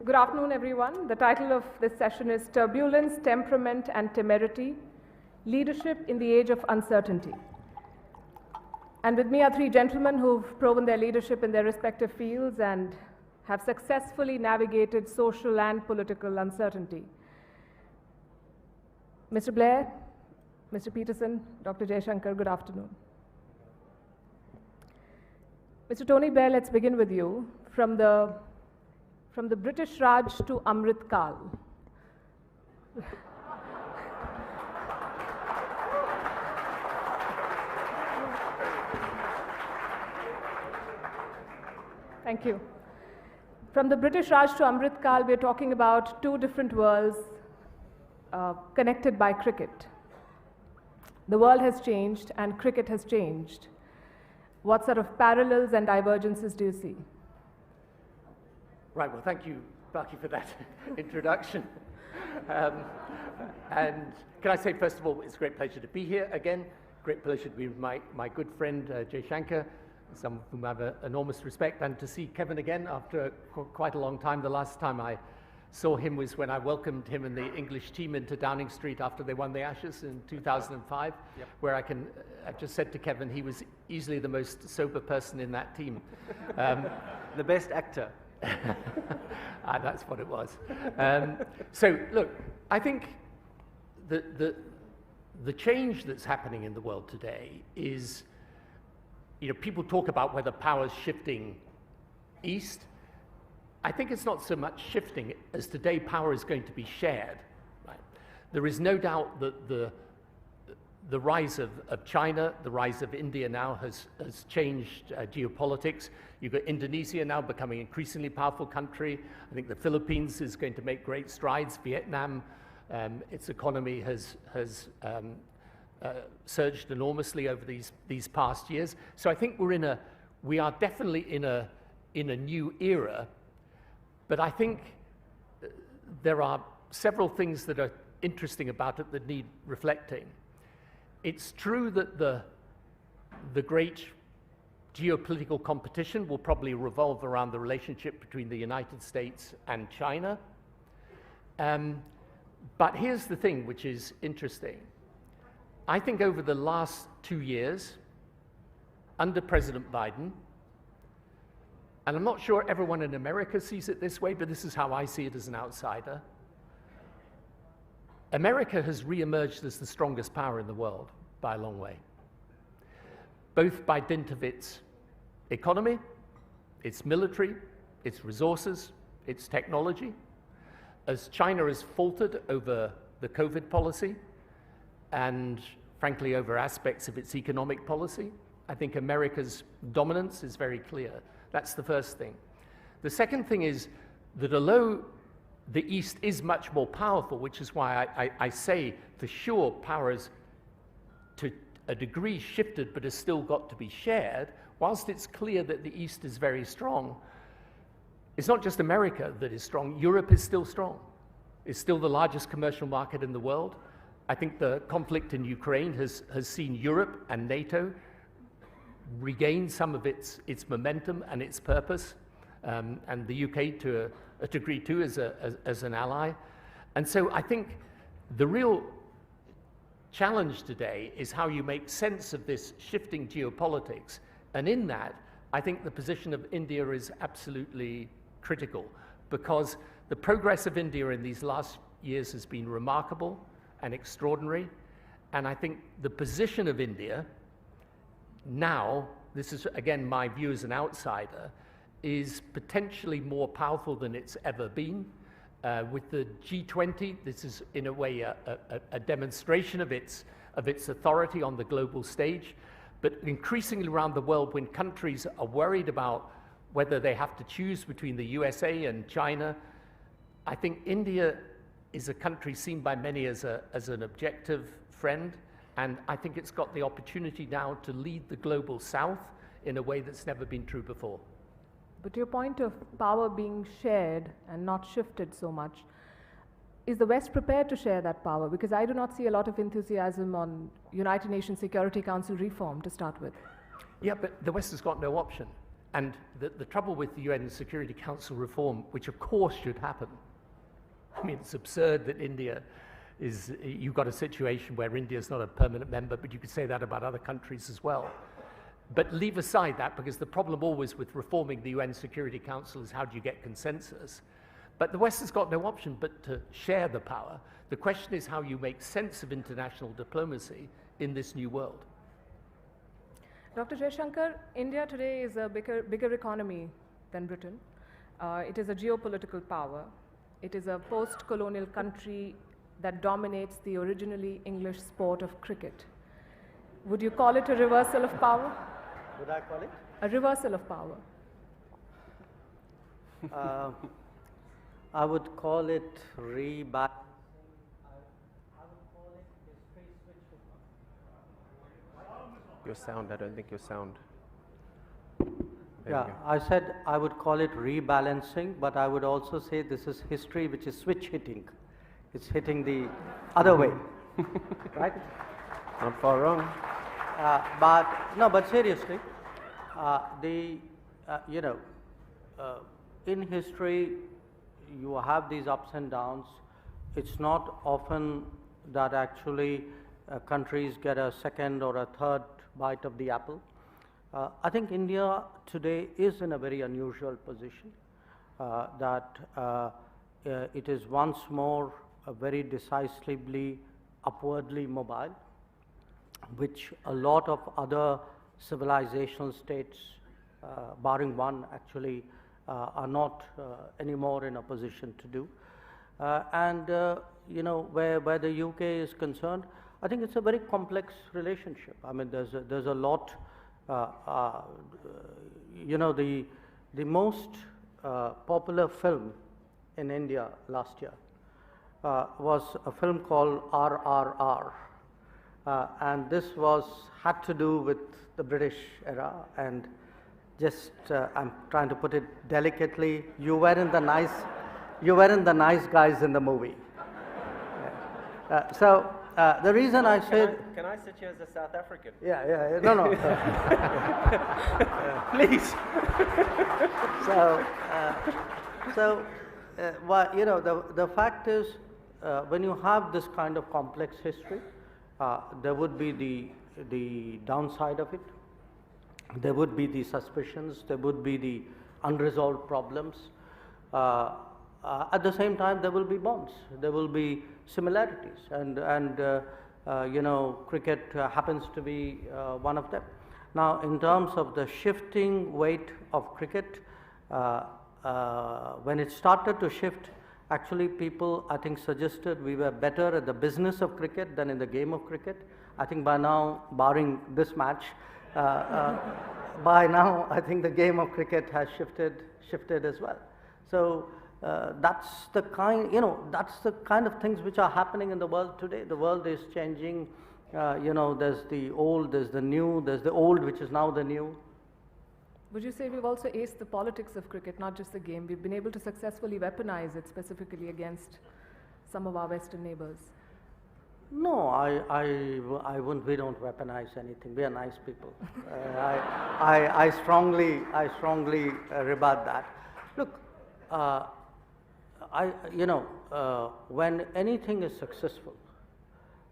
Good afternoon, everyone. The title of this session is Turbulence, Temperament, and Temerity, Leadership in the Age of Uncertainty. And with me are three gentlemen who've proven their leadership in their respective fields and have successfully navigated social and political uncertainty. Mr. Blair, Mr. Pietersen, Dr. Jaishankar, good afternoon. Mr. Tony Blair, let's begin with you. From the British Raj to Amrit Kal. Thank you. From the British Raj to Amrit Kal, we're talking about two different worlds connected by cricket. The world has changed and cricket has changed. What sort of parallels and divergences do you see? Right, well, thank you, Palki, for that introduction. And can I say, first of all, it's a great pleasure to be here again. Great pleasure to be with my good friend, Jaishankar, some of whom I have enormous respect, and to see Kevin again after quite a long time. The last time I saw him was when I welcomed him and the English team into Downing Street after they won the Ashes in 2005, where I've just said to Kevin, he was easily the most sober person in that team. The best actor. That's what it was. So look, I think the change that's happening in the world today is, people talk about whether power's shifting east. I think it's not so much shifting as today power is going to be shared. Right? There is no doubt that the rise of China, the rise of India now has changed geopolitics. You've got Indonesia now becoming an increasingly powerful country. I think the Philippines is going to make great strides. Vietnam, its economy has surged enormously over these past years. So I think we are definitely in a new era. But I think there are several things that are interesting about it that need reflecting. It's true that the great geopolitical competition will probably revolve around the relationship between the United States and China. But here's the thing which is interesting. I think over the last 2 years, under President Biden, and I'm not sure everyone in America sees it this way, but this is how I see it as an outsider, America has re-emerged as the strongest power in the world by a long way, both by dint of its economy, its military, its resources, its technology. As China has faltered over the COVID policy and, frankly, over aspects of its economic policy, I think America's dominance is very clear. That's the first thing. The second thing is that although the East is much more powerful, which is why I say for sure power is to a degree shifted but has still got to be shared, whilst it's clear that the East is very strong, it's not just America that is strong, Europe is still strong. It's still the largest commercial market in the world. I think the conflict in Ukraine has seen Europe and NATO regain some of its momentum and its purpose, and the UK to a degree too as an ally. And so I think the real challenge today is how you make sense of this shifting geopolitics. And in that, I think the position of India is absolutely critical, because the progress of India in these last years has been remarkable and extraordinary. And I think the position of India now, this is again my view as an outsider, is potentially more powerful than it's ever been. With the G20, this is in a way a demonstration of its authority on the global stage. But increasingly around the world, when countries are worried about whether they have to choose between the USA and China, I think India is a country seen by many as an objective friend. And I think it's got the opportunity now to lead the global south in a way that's never been true before. But to your point of power being shared and not shifted so much, is the West prepared to share that power? Because I do not see a lot of enthusiasm on United Nations Security Council reform to start with. Yeah, but the West has got no option. And the trouble with the UN Security Council reform, which of course should happen, I mean, it's absurd that India is, you've got a situation where India's not a permanent member, but you could say that about other countries as well. But leave aside that, because the problem always with reforming the UN Security Council is how do you get consensus? But the West has got no option but to share the power. The question is how you make sense of international diplomacy in this new world. Dr. Jaishankar, India today is a bigger economy than Britain. It is a geopolitical power. It is a post-colonial country that dominates the originally English sport of cricket. Would you call it a reversal of power? Would I call it? A reversal of power. I would call it rebalancing. Your sound, I don't think your sound. Yeah, I said I would call it rebalancing, but I would also say this is history which is switch hitting. It's hitting the other way, right? Not far wrong. But seriously, in history, you have these ups and downs. It's not often that actually countries get a second or a third bite of the apple. I think India today is in a very unusual position that it is once more very decisively upwardly mobile, which a lot of other civilizational states, barring one actually, are not anymore in a position to do. Where the UK is concerned, I think it's a very complex relationship. I mean, there's a lot. The most popular film in India last year was a film called RRR, and this had to do with the British era. And just I'm trying to put it delicately, you weren't the nice guys in the movie. The reason I said... Can I sit here as a South African? Yeah, no. Please. The fact is, when you have this kind of complex history, there would be the downside of it. There would be the suspicions, there would be the unresolved problems. At the same time, there will be bonds, there will be similarities, and cricket happens to be one of them. Now, in terms of the shifting weight of cricket, when it started to shift, actually people, I think, suggested we were better at the business of cricket than in the game of cricket. I think by now, barring this match, by now I think the game of cricket has shifted as well. So that's the kind of things which are happening in the world today. The world is changing. There's the old, there's the new, there's the old which is now the new. Would you say we've also aced the politics of cricket, not just the game? We've been able to successfully weaponize it specifically against some of our Western neighbors. No, I wouldn't. We don't weaponize anything. We are nice people. I strongly rebut that. Look, when anything is successful,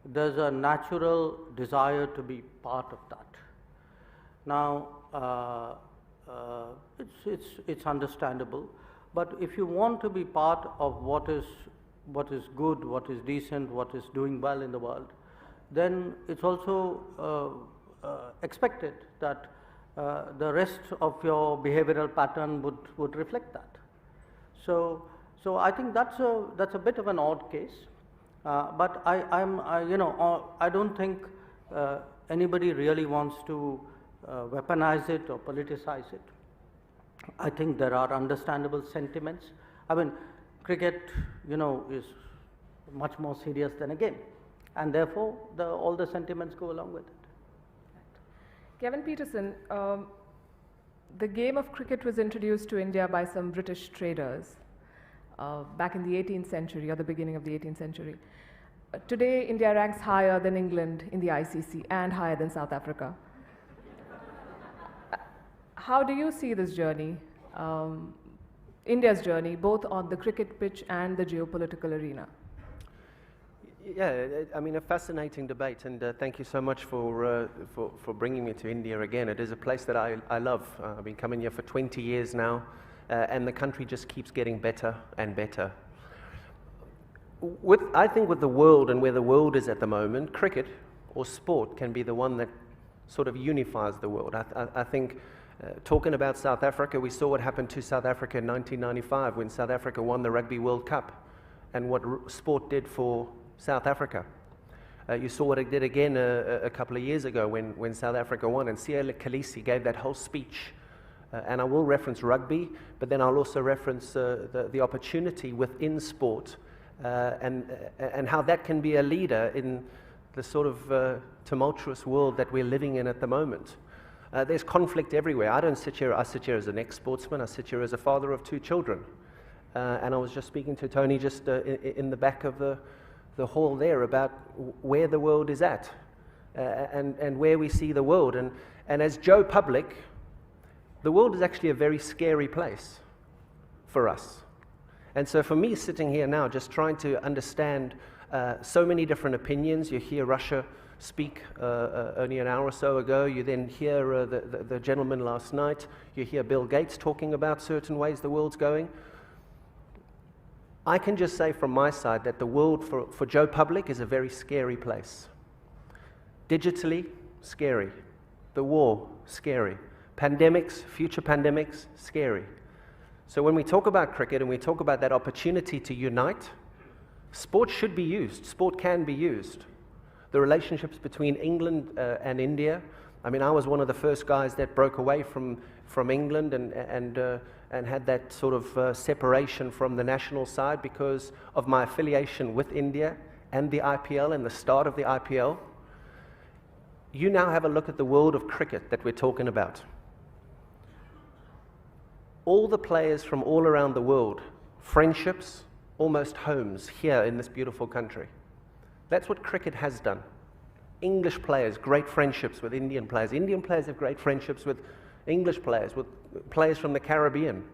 there's a natural desire to be part of that. Now, it's understandable, but if you want to be part of what is good, what is decent, what is doing well in the world, then it's also expected that the rest of your behavioral pattern would reflect that. So I think that's a bit of an odd case, but I don't think anybody really wants to weaponize it or politicize it. I think there are understandable sentiments. I mean, cricket, is much more serious than a game, and therefore all the sentiments go along with it. Kevin Pietersen, the game of cricket was introduced to India by some British traders back in the 18th century or the beginning of the 18th century. Today, India ranks higher than England in the ICC and higher than South Africa. how do you see this journey, India's journey, both on the cricket pitch and the geopolitical arena? Yeah, I mean, a fascinating debate, and thank you so much for bringing me to India again. It is a place that I love. I've been coming here for 20 years now, and the country just keeps getting better and better. I think with the world and where the world is at the moment, cricket or sport can be the one that sort of unifies the world. I think, talking about South Africa, we saw what happened to South Africa in 1995 when South Africa won the Rugby World Cup, and what sport did for South Africa. You saw what it did again a couple of years ago when South Africa won, and Siya Kolisi gave that whole speech. And I will reference rugby, but then I'll also reference the opportunity within sport and how that can be a leader in the sort of tumultuous world that we're living in at the moment. There's conflict everywhere. I sit here as an ex-sportsman. I sit here as a father of 2 children. And I was just speaking to Tony just in the back of the hall there about where the world is at and where we see the world. And as Joe Public, the world is actually a very scary place for us. And so for me, sitting here now, just trying to understand so many different opinions. You hear Russia speak only an hour or so ago. You then hear the gentleman last night. You hear Bill Gates talking about certain ways the world's going. I can just say from my side that the world for Joe Public is a very scary place. Digitally, scary. The war, scary. Pandemics, future pandemics, scary. So when we talk about cricket and we talk about that opportunity to unite, sport should be used. Sport can be used. The relationships between England and India. I mean, I was one of the first guys that broke away from England and had that sort of separation from the national side because of my affiliation with India and the IPL and the start of the IPL. You now have a look at the world of cricket that we're talking about. All the players from all around the world, friendships, almost homes here in this beautiful country. That's what cricket has done. English players, great friendships with Indian players. Indian players have great friendships with English players, with players from the Caribbean.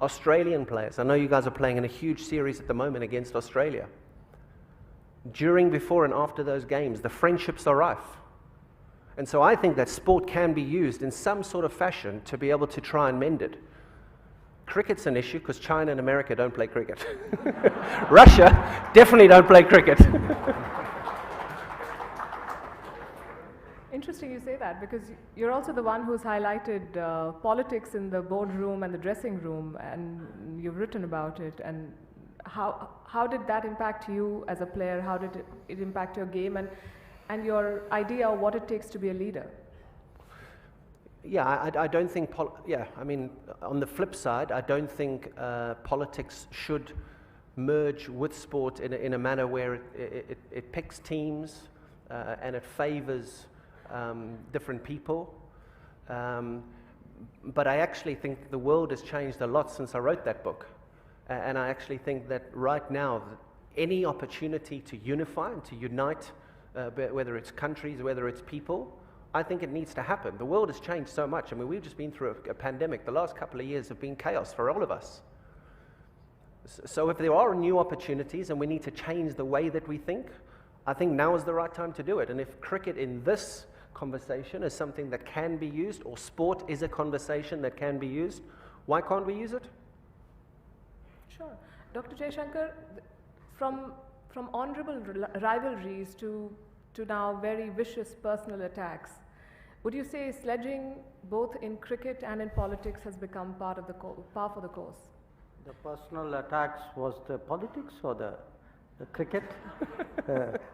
Australian players. I know you guys are playing in a huge series at the moment against Australia. During, before, and after those games, the friendships are rife. And so I think that sport can be used in some sort of fashion to be able to try and mend it. Cricket's an issue because China and America don't play cricket. Russia definitely don't play cricket. Interesting you say that, because you're also the one who's highlighted politics in the boardroom and the dressing room, and you've written about it. And how did that impact you as a player? How did it impact your game and your idea of what it takes to be a leader? Yeah, I don't think, I mean, on the flip side, I don't think politics should merge with sport in a manner where it picks teams and it favors different people. But I actually think the world has changed a lot since I wrote that book. And I actually think that right now, any opportunity to unify and to unite, whether it's countries, whether it's people, I think it needs to happen. The world has changed so much. I mean, we've just been through a pandemic. The last couple of years have been chaos for all of us. So if there are new opportunities and we need to change the way that we think, I think now is the right time to do it. And if cricket in this conversation is something that can be used, or sport is a conversation that can be used, why can't we use it? Sure. Dr. Jaishankar, from honorable rivalries to now very vicious personal attacks, would you say sledging both in cricket and in politics has become par for the course? The personal attacks was the politics or the cricket?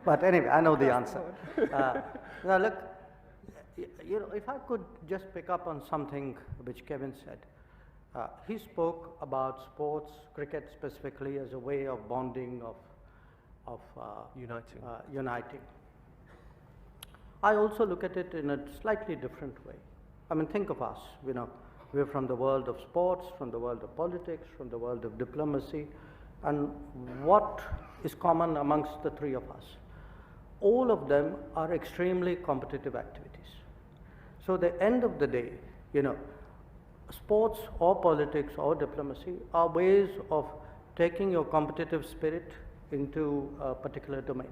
But anyway, I know the answer. Now look, you know, if I could just pick up on something which Kevin said. He spoke about sports, cricket specifically, as a way of bonding, of uniting. I also look at it in a slightly different way. I mean, think of us, you know, we're from the world of sports, from the world of politics, from the world of diplomacy, and what is common amongst the three of us? All of them are extremely competitive activities. So at the end of the day, You know, sports or politics or diplomacy are ways of taking your competitive spirit into a particular domain.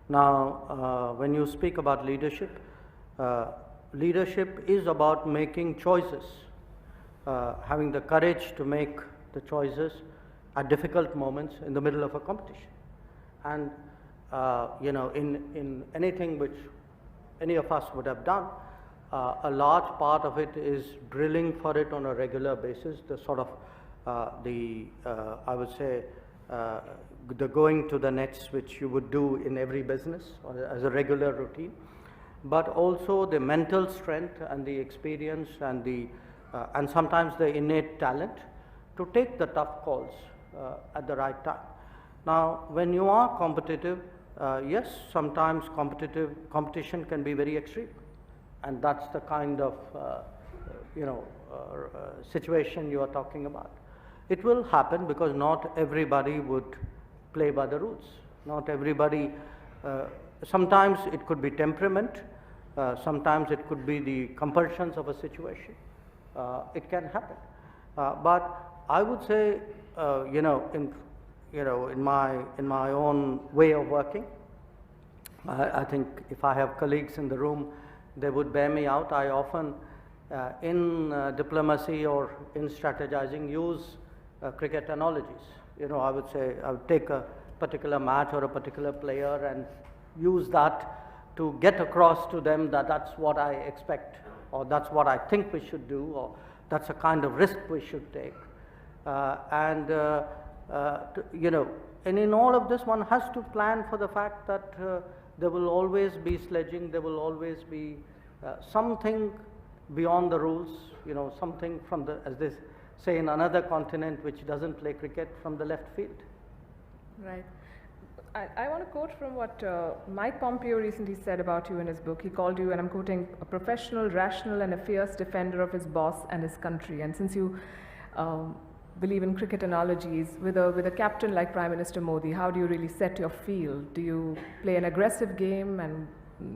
Now, when you speak about leadership, leadership is about making choices, having the courage to make the choices at difficult moments in the middle of a competition. And you know, in anything which any of us would have done, a large part of it is drilling for it on a regular basis, the sort of I would say, the going to the nets which you would do in every business or as a regular routine, but also the mental strength and the experience and the and sometimes the innate talent to take the tough calls at the right time. Now, when you are competitive, yes, sometimes competition can be very extreme, and that's the kind of you know, situation you are talking about. It will happen because not everybody would play by the rules. Not everybody, sometimes it could be temperament, sometimes it could be the compulsions of a situation. It can happen. But I would say, you know, in my own way of working, I think if I have colleagues in the room, they would bear me out. I often, in diplomacy or in strategizing, use cricket analogies. You know, I would say I would take a particular match or a particular player and use that to get across to them that that's what I expect, or that's what I think we should do, or that's a kind of risk we should take. You know, and in all of this, one has to plan for the fact that there will always be sledging, there will always be something beyond the rules, you know, something from the, as they say in another continent which doesn't play cricket, from the left field. Right. I want to quote from what Mike Pompeo recently said about you in his book. He called you, and I'm quoting, a professional, rational, and a fierce defender of his boss and his country. And since you believe in cricket analogies, with a captain like Prime Minister Modi, how do you really set your field? Do you play an aggressive game and,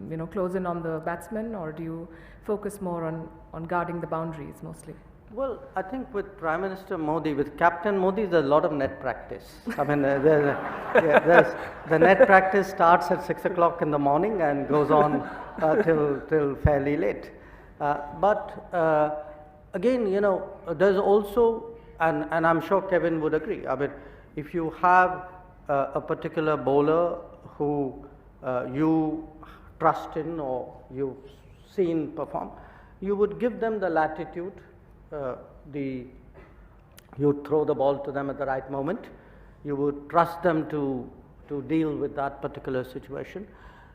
you know, close in on the batsman, or do you focus more on guarding the boundaries mostly? Well, I think with Prime Minister Modi, with Captain Modi, there's a lot of net practice. I mean, the net practice starts at 6 o'clock in the morning and goes on till fairly late. But again, you know, there's also, and I'm sure Kevin would agree, I mean, if you have a particular bowler who you trust in or you've seen perform, you would give them the latitude. You throw the ball to them at the right moment. You would trust them to deal with that particular situation.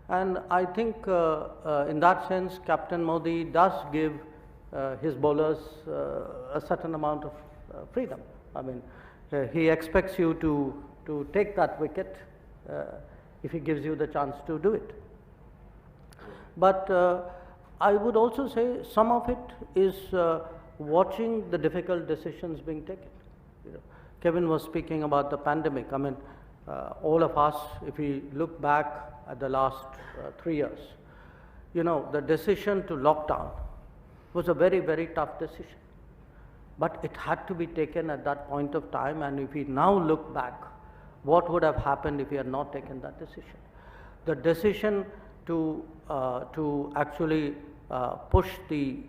And I think in that sense, Captain Modi does give his bowlers a certain amount of freedom. I mean, he expects you to take that wicket if he gives you the chance to do it. But I would also say some of it is watching the difficult decisions being taken. You know, Kevin was speaking about the pandemic. I mean, all of us, if we look back at the last 3 years, you know, the decision to lock down was a very, very tough decision. But it had to be taken at that point of time, and if we now look back, what would have happened if we had not taken that decision? The decision to actually push the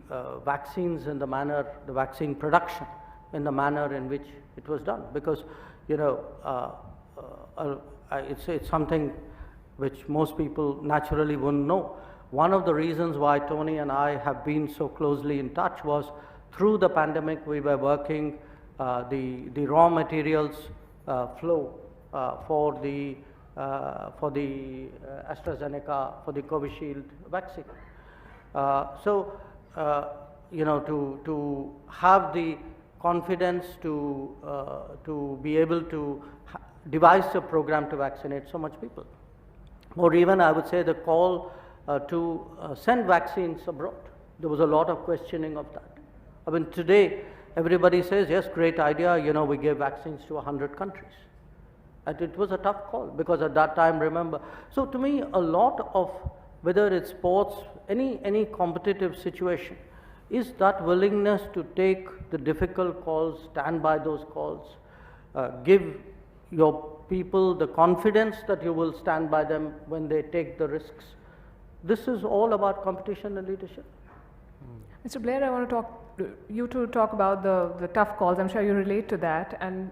vaccines in the manner, the vaccine production in the manner in which it was done, because, you know, it's something which most people naturally wouldn't know. One of the reasons why Tony and I have been so closely in touch was through the pandemic we were working the raw materials flow for the AstraZeneca, for the Covishield vaccine. You know, to have the confidence to be able to devise a program to vaccinate so much people, or even I would say the call to send vaccines abroad. There was a lot of questioning of that. I mean, today everybody says, yes, great idea, you know, we gave vaccines to 100 countries. And it was a tough call, because at that time, remember, so to me, a lot of whether it's sports, any competitive situation, is that willingness to take the difficult calls, stand by those calls, give your people the confidence that you will stand by them when they take the risks. This is all about competition and leadership. Mr. Blair, I want you to talk about the tough calls. I'm sure you relate to that. And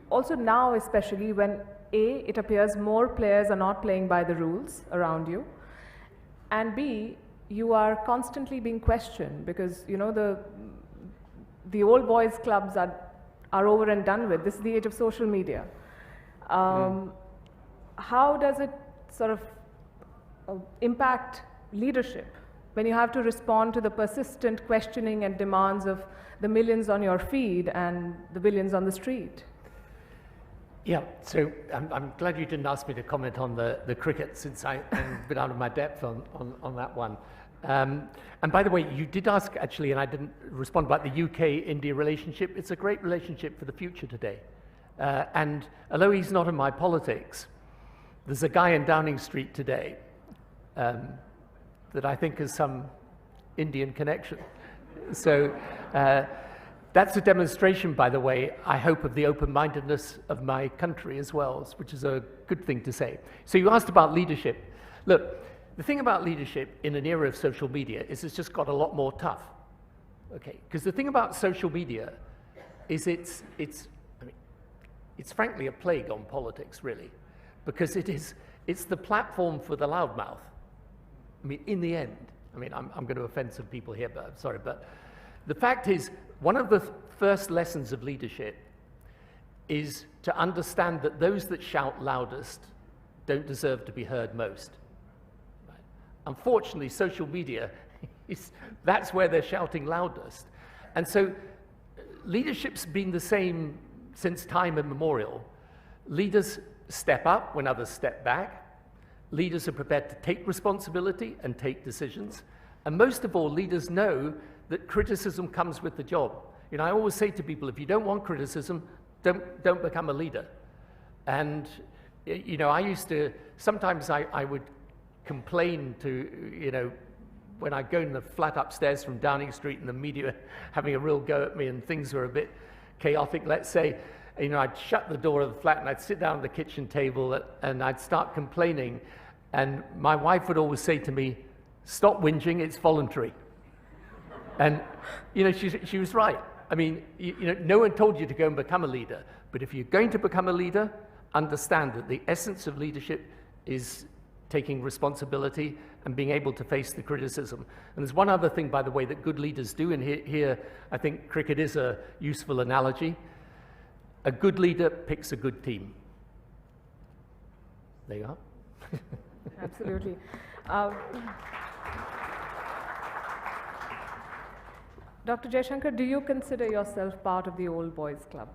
also now, especially when A, it appears more players are not playing by the rules around you, and B, you are constantly being questioned because, you know, the old boys clubs are over and done with. This is the age of social media. How does it sort of impact leadership when you have to respond to the persistent questioning and demands of the millions on your feed and the billions on the street? Yeah, so I'm glad you didn't ask me to comment on the cricket, since I've been out of my depth on that one. And by the way, you did ask, actually, and I didn't respond about the UK-India relationship. It's a great relationship for the future today. And although he's not in my politics, there's a guy in Downing Street today that I think has some Indian connection. So that's a demonstration, by the way, I hope, of the open-mindedness of my country as well, which is a good thing to say. So you asked about leadership. Look, the thing about leadership in an era of social media is it's just got a lot more tough. Okay, because the thing about social media is it's frankly a plague on politics, really, because it's the platform for the loudmouth. I mean, in the end, I mean, I'm going to offend some people here, but I'm sorry, but the fact is, one of the first lessons of leadership is to understand that those that shout loudest don't deserve to be heard most. Right? Unfortunately, social media, that's where they're shouting loudest. And so leadership's been the same since time immemorial. Leaders step up when others step back. Leaders are prepared to take responsibility and take decisions. And most of all, leaders know that criticism comes with the job. You know, I always say to people, if you don't want criticism, don't become a leader. And, you know, I used to, sometimes I would complain to, you know, when I go in the flat upstairs from Downing Street and the media having a real go at me and things were a bit chaotic, let's say, you know, I'd shut the door of the flat and I'd sit down at the kitchen table and I'd start complaining. And my wife would always say to me, "Stop whinging, it's voluntary." And, you know, she was right. I mean, you know, no one told you to go and become a leader. But if you're going to become a leader, understand that the essence of leadership is taking responsibility and being able to face the criticism. And there's one other thing, by the way, that good leaders do, and here I think cricket is a useful analogy. A good leader picks a good team. There you are. Absolutely. Dr. Jaishankar, do you consider yourself part of the old boys club?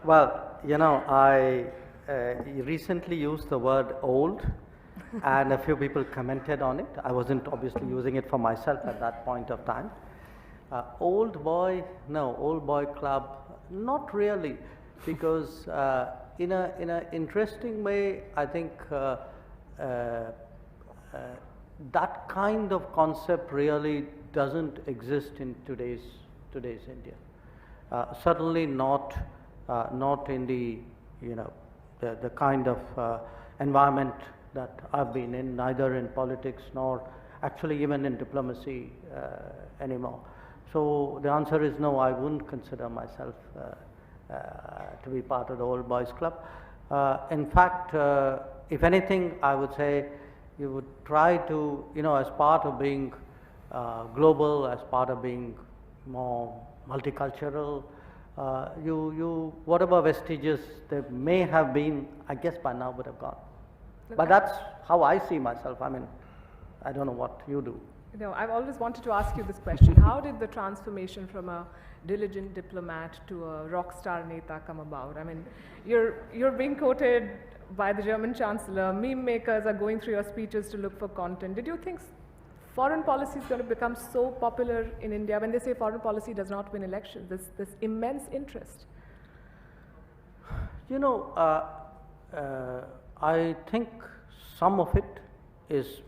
Well, you know, I recently used the word old, and a few people commented on it. I wasn't obviously using it for myself at that point of time. Old boy, no, old boy club, not really, because in a interesting way, I think that kind of concept really doesn't exist in today's India. Certainly not in the, you know, the kind of environment that I've been in, neither in politics nor actually even in diplomacy anymore. So the answer is no, I wouldn't consider myself to be part of the old boys club. In fact, if anything, I would say you would try to, you know, as part of being global, as part of being more multicultural, you whatever vestiges there may have been, I guess by now would have gone. But that's how I see myself. I mean, I don't know what you do. You know, I've always wanted to ask you this question. How did the transformation from a diligent diplomat to a rock star neta come about? I mean, you're being quoted by the German Chancellor. Meme makers are going through your speeches to look for content. Did you think foreign policy is going to become so popular in India? When they say foreign policy does not win elections, this immense interest. You know, I think some of it is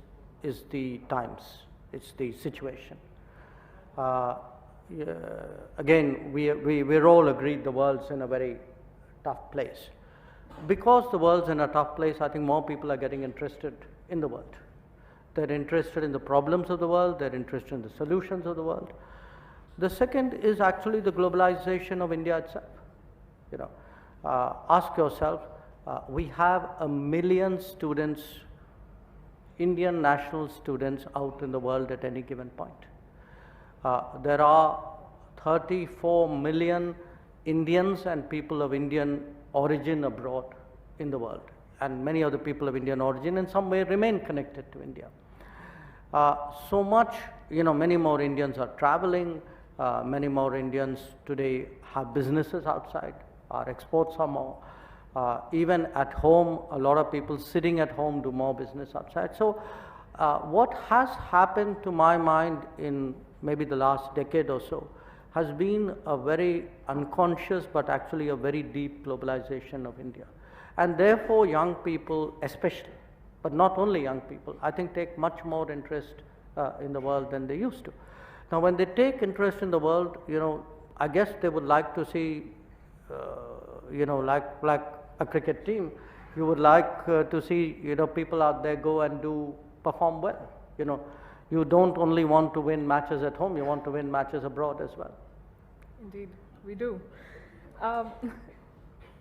the times, it's the situation. Yeah, again, we're all agreed the world's in a very tough place. Because the world's in a tough place, I think more people are getting interested in the world. They're interested in the problems of the world, they're interested in the solutions of the world. The second is actually the globalization of India itself. You know, ask yourself, we have 1 million students, Indian national students out in the world at any given point. There are 34 million Indians and people of Indian origin abroad in the world, and many of the people of Indian origin in some way remain connected to India. So much, you know, many more Indians are traveling, many more Indians today have businesses outside, our exports are more. Even at home, a lot of people sitting at home do more business outside. So what has happened to my mind in maybe the last decade or so has been a very unconscious but actually a very deep globalization of India. And therefore young people especially, but not only young people, I think take much more interest in the world than they used to. Now when they take interest in the world, you know, I guess they would like to see, you know, like a cricket team, you would like to see, you know, people out there go and perform well. You know, you don't only want to win matches at home, you want to win matches abroad as well. Indeed, we do.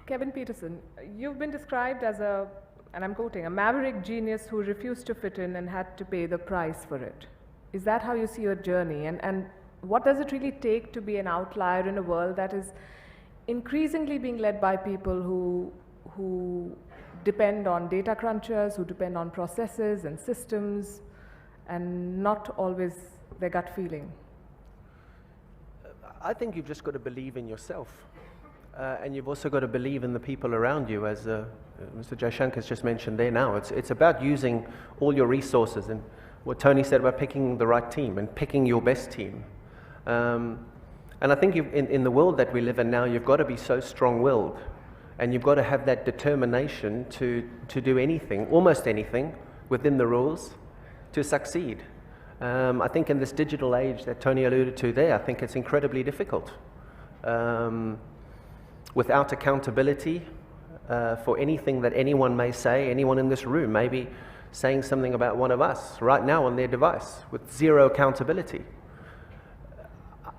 Kevin Pietersen, you've been described as a, and I'm quoting, a maverick genius who refused to fit in and had to pay the price for it. Is that how you see your journey? And what does it really take to be an outlier in a world that is increasingly being led by people who depend on data crunchers, who depend on processes and systems, and not always their gut feeling? I think you've just got to believe in yourself. And you've also got to believe in the people around you, as Mr. Jaishankar has just mentioned there now. It's about using all your resources, and what Tony said about picking the right team and picking your best team. And I think in the world that we live in now, you've got to be so strong-willed, and you've got to have that determination to do anything, almost anything, within the rules to succeed. I think in this digital age that Tony alluded to there, I think it's incredibly difficult. Without accountability for anything that anyone may say, anyone in this room may be saying something about one of us right now on their device with zero accountability.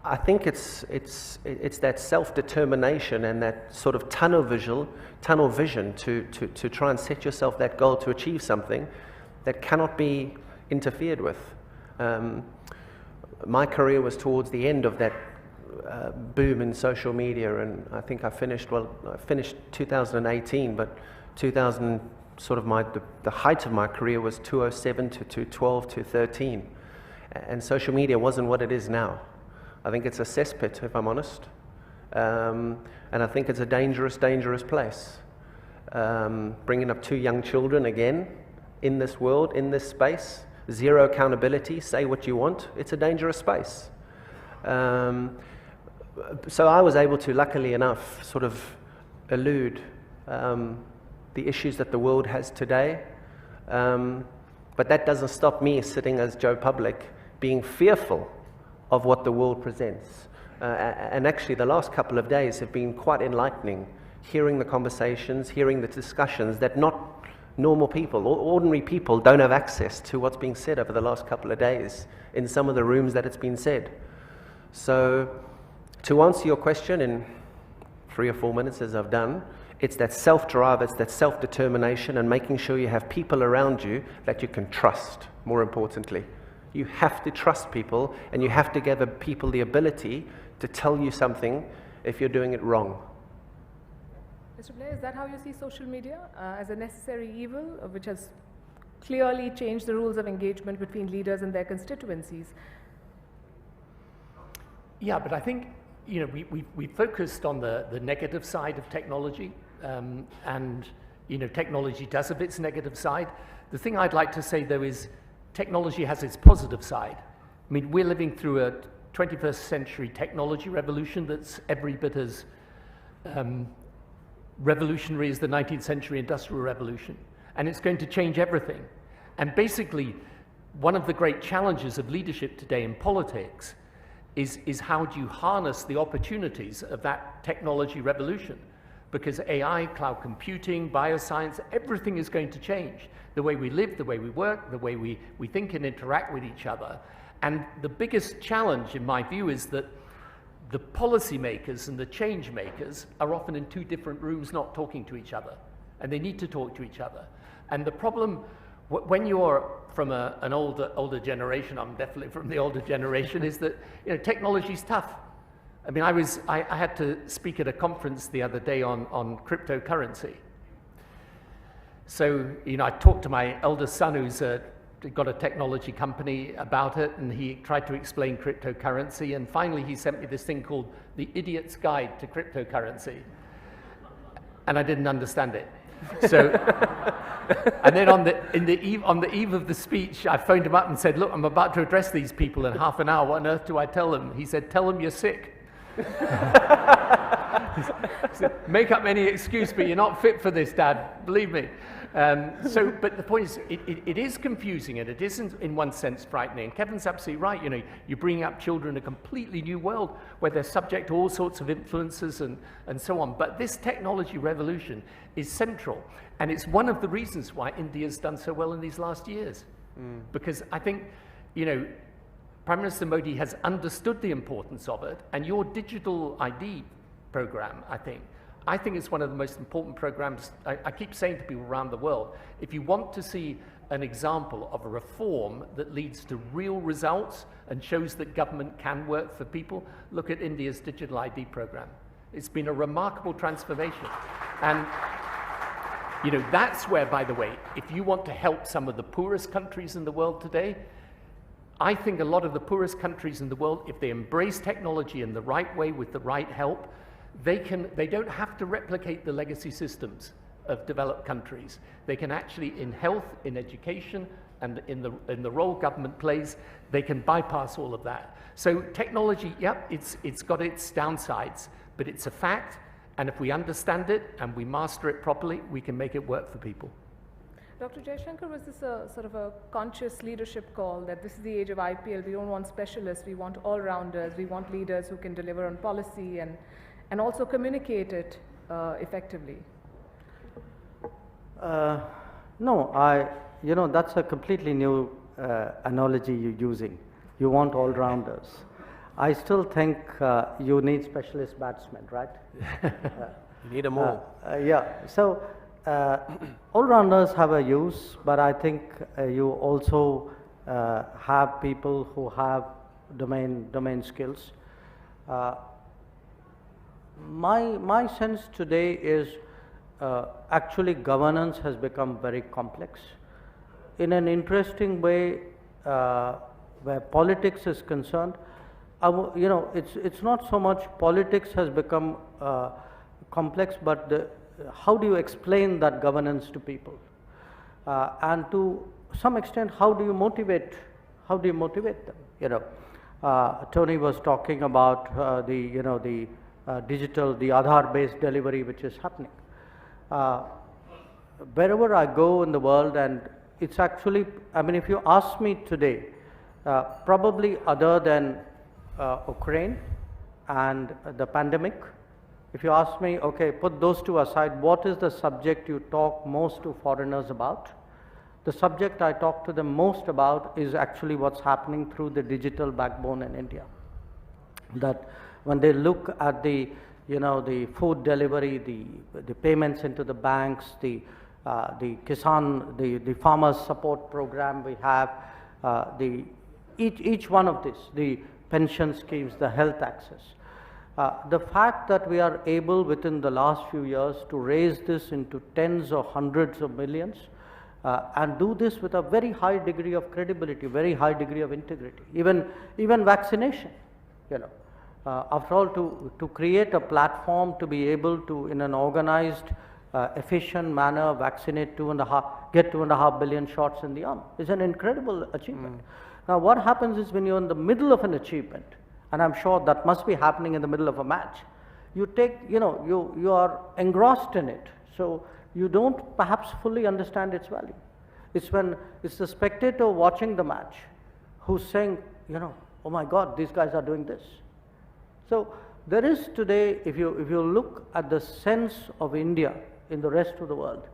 I think it's that self-determination and that sort of tunnel vision to try and set yourself that goal to achieve something that cannot be interfered with. My career was towards the end of that boom in social media, and I think I finished 2018, but 2000 sort of the height of my career was 2007 to 2012 to 2013, and social media wasn't what it is now. I think it's a cesspit, if I'm honest, and I think it's a dangerous place. Bringing up 2 young children again in this world, in this space, zero accountability, say what you want, it's a dangerous space. So I was able to, luckily enough, sort of elude the issues that the world has today. But that doesn't stop me sitting as Joe Public being fearful of what the world presents. And actually the last couple of days have been quite enlightening, hearing the conversations, hearing the discussions that not normal people, or ordinary people, don't have access to what's being said over the last couple of days in some of the rooms that it's been said. So to answer your question in 3 or 4 minutes, as I've done, it's that self-drive, it's that self-determination, and making sure you have people around you that you can trust, more importantly. You have to trust people, and you have to give people the ability to tell you something if you're doing it wrong. Mr. Blair, is that how you see social media as a necessary evil, which has clearly changed the rules of engagement between leaders and their constituencies? Yeah, but I think, you know, we focused on the negative side of technology, and, you know, technology does have its negative side. The thing I'd like to say, though, is technology has its positive side. I mean, we're living through a 21st century technology revolution that's every bit as revolutionary as the 19th century industrial revolution. and it's going to change everything. And basically, one of the great challenges of leadership today in politics is how do you harness the opportunities of that technology revolution? Because AI, cloud computing, bioscience, everything is going to change. The way we live, the way we work, the way we think and interact with each other. And the biggest challenge, in my view, is that the policymakers and the change makers are often in two different rooms not talking to each other. And they need to talk to each other. And the problem, when you're from an older generation, I'm definitely from the older generation, is that technology's tough. I mean, I had to speak at a conference the other day on cryptocurrency. So, I talked to my eldest son who's got a technology company about it, and he tried to explain cryptocurrency, and finally he sent me this thing called The Idiot's Guide to Cryptocurrency. And I didn't understand it. So, and then on the eve of the speech, I phoned him up and said, look, I'm about to address these people in half an hour. What on earth do I tell them? He said, tell them you're sick. Make up any excuse, but you're not fit for this, Dad. Believe me. But the point is, it is confusing, and it isn't, in one sense, frightening. Kevin's absolutely right. You're bringing up children in a completely new world where they're subject to all sorts of influences and so on. But this technology revolution is central, and it's one of the reasons why India's done so well in these last years. Because I think, Prime Minister Modi has understood the importance of it, and your digital ID program, I think it's one of the most important programs. I keep saying to people around the world, if you want to see an example of a reform that leads to real results and shows that government can work for people, look at India's digital ID program. It's been a remarkable transformation. And that's where, by the way, if you want to help some of the poorest countries in the world today, I think a lot of the poorest countries in the world, if they embrace technology in the right way with the right help, they don't have to replicate the legacy systems of developed countries. They can actually, in health, in education, and in the role government plays, they can bypass all of that. So technology, yep, it's got its downsides, but it's a fact, and if we understand it and we master it properly, we can make it work for people. Dr. Jaishankar, was this a sort of a conscious leadership call that this is the age of IPL, we don't want specialists, we want all-rounders, we want leaders who can deliver on policy and also communicate it effectively? No, that's a completely new analogy you're using. You want all-rounders. I still think you need specialist batsmen, right? You need them all. Yeah, so all-rounders have a use, but I think you also have people who have domain skills. My sense today is actually governance has become very complex. In an interesting way, where politics is concerned, it's not so much politics has become complex, but how do you explain that governance to people? And to some extent, how do you motivate them? Tony was talking about the digital, the Aadhaar-based delivery which is happening. Wherever I go in the world, and it's actually, if you ask me today, probably other than Ukraine and the pandemic, if you ask me, okay, put those two aside, what is the subject you talk most to foreigners about? The subject I talk to them most about is actually what's happening through the digital backbone in India. That when they look at the food delivery, the payments into the banks, the Kisan, the farmers support program we have, each one of this, the pension schemes, the health access. The fact that we are able within the last few years to raise this into tens or hundreds of millions and do this with a very high degree of credibility, very high degree of integrity, even vaccination, after all, to create a platform to be able to, in an organized, efficient manner, vaccinate get 2.5 billion shots in the arm is an incredible achievement. Now, what happens is when you're in the middle of an achievement, and I'm sure that must be happening in the middle of a match, you are engrossed in it. So you don't perhaps fully understand its value. It's when it's the spectator watching the match who's saying, you know, oh my God, these guys are doing this. So there is today, if you look at the sense of India in the rest of the world,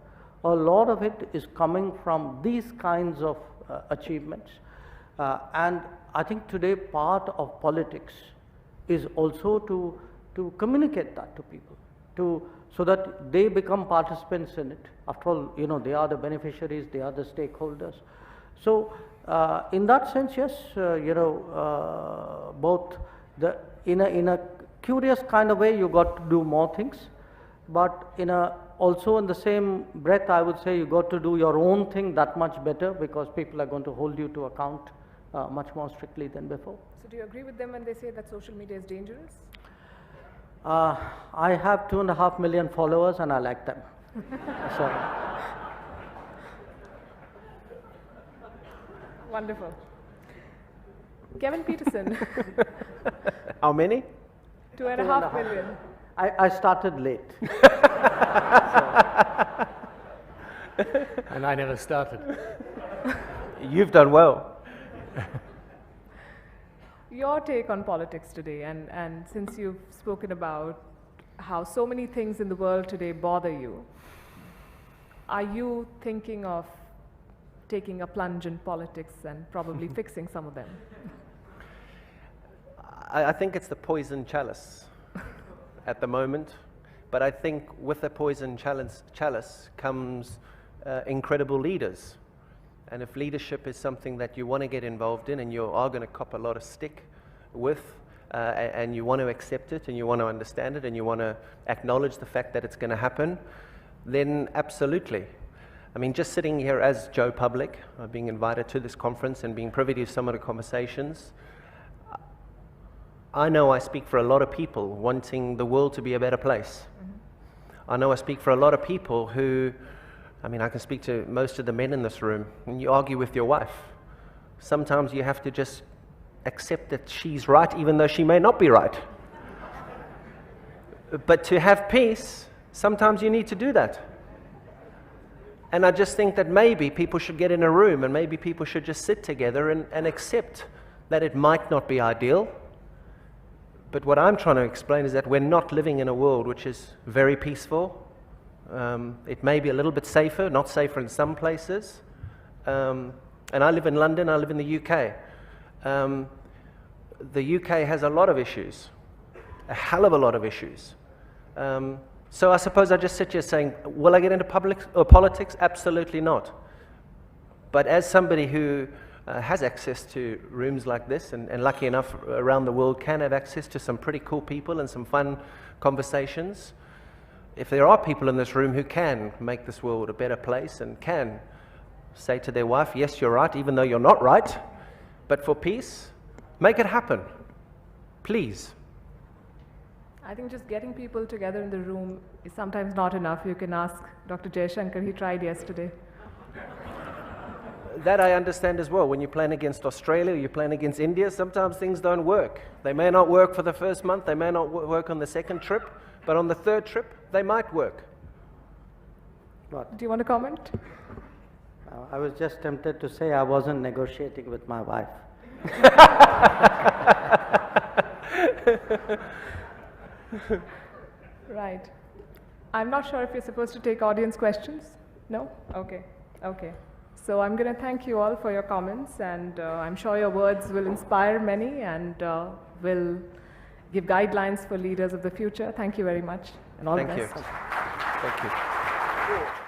a lot of it is coming from these kinds of achievements. And I think today part of politics is also to communicate that to people, so that they become participants in it. After all, you know, they are the beneficiaries, they are the stakeholders. So in that sense, yes, you know, both in a curious kind of way, you got to do more things, but also in the same breath, I would say you got to do your own thing that much better, because people are going to hold you to account much more strictly than before. So do you agree with them when they say that social media is dangerous? I have 2.5 million followers and I like them. So. Wonderful. Kevin Pietersen. How many? 2.5 million. I started late. And I never started. You've done well. Your take on politics today, and since you've spoken about how so many things in the world today bother you, are you thinking of taking a plunge in politics and probably fixing some of them? I think it's the poison chalice at the moment, but I think with the poison chalice comes incredible leaders. And if leadership is something that you want to get involved in and you are going to cop a lot of stick with, and you want to accept it and you want to understand it and you want to acknowledge the fact that it's going to happen, then absolutely. I mean, just sitting here as Joe Public, being invited to this conference and being privy to some of the conversations, I know I speak for a lot of people wanting the world to be a better place. I know I speak for a lot of people who, I mean, I can speak to most of the men in this room. When you argue with your wife, sometimes you have to just accept that she's right, even though she may not be right. But to have peace, sometimes you need to do that. And I just think that maybe people should get in a room and maybe people should just sit together and accept that it might not be ideal. But what I'm trying to explain is that we're not living in a world which is very peaceful. It may be a little bit safer, not safer in some places. And I live in London, I live in the UK. The UK has a lot of issues, a hell of a lot of issues. So I suppose I just sit here saying, will I get into politics? Absolutely not. But as somebody who has access to rooms like this, and lucky enough around the world can have access to some pretty cool people and some fun conversations, if there are people in this room who can make this world a better place and can say to their wife, yes, you're right, even though you're not right, but for peace, make it happen, please. I think just getting people together in the room is sometimes not enough. You can ask Dr. Jaishankar, he tried yesterday. That I understand as well. When you're playing against Australia, you're playing against India, sometimes things don't work. They may not work for the first month, they may not work on the second trip, but on the third trip, they might work. What? Do you want to comment? I was just tempted to say I wasn't negotiating with my wife. Right. I'm not sure if you're supposed to take audience questions. No? Okay. Okay. So I'm going to thank you all for your comments, and I'm sure your words will inspire many and will give guidelines for leaders of the future. Thank you very much, and all the best. Thank you. Thank you.